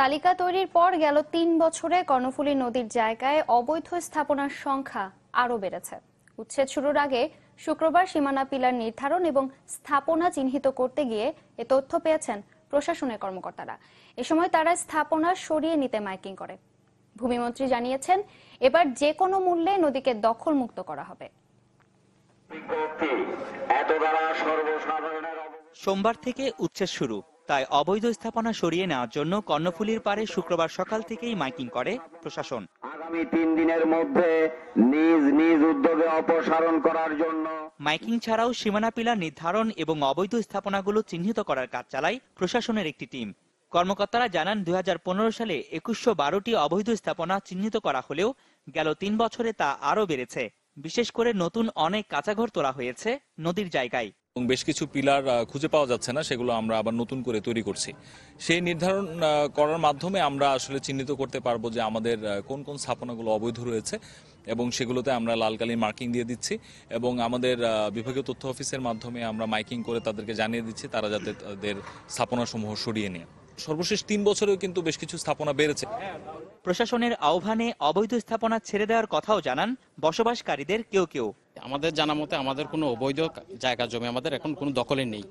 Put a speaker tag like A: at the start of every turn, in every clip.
A: তালিকা তৈরির পর গেল ৩ বছরে কর্ণফুলী নদীর জায়গায় অবৈধ স্থাপনার সংখ্যা আরও বেড়েছে। উচ্ছেদ শুরুর আগে শুক্রবার সীমানা পিলার নির্ধারণ এবং স্থাপনা চিহ্নিত করতে গিয়ে এ তথ্য পেয়েছেন প্রশাসনের কর্মকর্তারা। এ সময় তারা স্থাপনা সরিয়ে নিতে মাইকিং করে। ভূমিমন্ত্রী জানিয়েছেন, এবার যে কোনো মূল্যে নদীকে দখলমুক্ত করা হবে।
B: সোমবার থেকে উচ্ছেদ শুরু, তাই অবৈধ স্থাপনা সরিয়ে নেওয়ার জন্য কর্ণফুলীর পাড়ে শুক্রবার সকাল থেকেই মাইকিং করে প্রশাসন।
C: আগামী ৩ দিনের মধ্যে নিজ নিজ উদ্যোগে অপসারণ করার জন্য
B: মাইকিং ছাড়াও সীমানা পিলার নির্ধারণ এবং অবৈধ স্থাপনাগুলো চিহ্নিত করার কাজ চালায় প্রশাসনের একটি টিম। কর্মকর্তারা জানান, ২০১৫ সালে ২১১২টি অবৈধ স্থাপনা চিহ্নিত করা হলেও গেল ৩ বছরে তা আরও বেড়েছে। বিশেষ করে নতুন অনেক কাঁচাঘর তোলা হয়েছে নদীর জায়গায়।
D: বেশ কিছু পিলার খুঁজে পাওয়া যাচ্ছে না, সেগুলো আমরা আবার নতুন করে তৈরি করছি। সেই নির্ধারণ করার মাধ্যমে আমরা আসলে চিহ্নিত করতে পারবো যে আমাদের কোন কোন স্থাপনাগুলো অবৈধ রয়েছে এবং সেগুলোতে আমরা লাল কালির মার্কিং দিয়ে দিচ্ছি এবং আমাদের বিভাগীয় তথ্য অফিসের মাধ্যমে আমরা মাইকিং করে তাদেরকে জানিয়ে দিচ্ছি তারা যাতে তাদের স্থাপনাসমূহ সরিয়ে নেয়। সর্বশেষ ৩ বছরেও কিন্তু বেশ কিছু স্থাপনা বেড়েছে।
B: প্রশাসনের আহ্বানে অবৈধ স্থাপনা ছেড়ে দেওয়ার কথাও জানান বসবাসকারীদের কেউ কেউ।
E: আমাদের জানা মতে আমাদের কোনো অবৈধ জায়গা জমি আমাদের এখন কোনো দখলে নেই।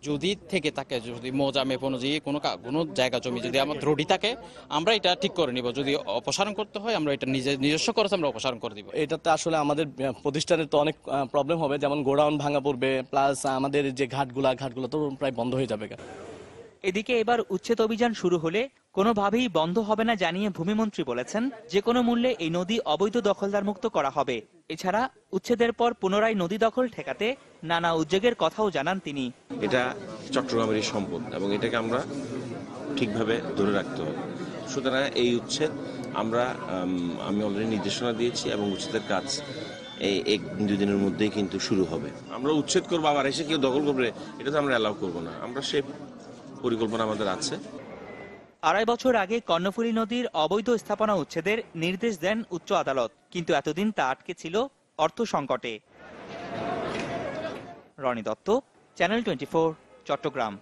E: যদি থেকে থাকে, যদি মৌজা মেপ অনুযায়ী কোনো জায়গা জমি যদি আমার ত্রুটি থাকে, আমরা এটা ঠিক করে নিব। যদি অপসারণ করতে হয় আমরা এটা নিজস্ব খরচে আমরা অপসারণ করে দিব।
F: এটাতে আসলে আমাদের প্রতিষ্ঠানের তো অনেক প্রবলেম হবে, যেমন গোডাউন ভাঙা পড়বে, প্লাস আমাদের যে ঘাটগুলো তো প্রায় বন্ধ হয়ে যাবে।
B: এদিকে এবার উচ্ছেদ অভিযান শুরু হলে কোনোভাবেই বন্ধ হবে না জানিয়ে ভূমিমন্ত্রী বলেছেন, যে কোনো মূল্যে এই নদী অবৈধ দখলদার মুক্ত করা হবে। এছাড়া উচ্ছেদের পর পুনরায় নদী দখল ঠেকাতে নানা উদ্যোগের কথাও জানান তিনি।
G: এটা চট্টগ্রামেরই সম্পদ এবং এটাকে আমরা ঠিকভাবে ধরে রাখতে হবে। সুতরাং এই উচ্ছেদ আমি অলরেডি নির্দেশনা দিয়েছি এবং উচ্ছেদের কাজ এই ১-২ দিনের মধ্যেই কিন্তু শুরু হবে। আমরা উচ্ছেদ করবো, আবার এসে কেউ দখল করবে, এটা তো আমরা অ্যালাউ করবো না। আমরা সেই পরিকল্পনা আমাদের আছে।
B: ২.৫ বছর আগে কর্ণফুলী নদীর অবৈধ স্থাপনা উচ্ছেদের নির্দেশ দেন উচ্চ আদালত, কিন্তু এতদিন তা আটকে ছিল অর্থ সংকটে। রনি দত্ত, চ্যানেল 24, চট্টগ্রাম।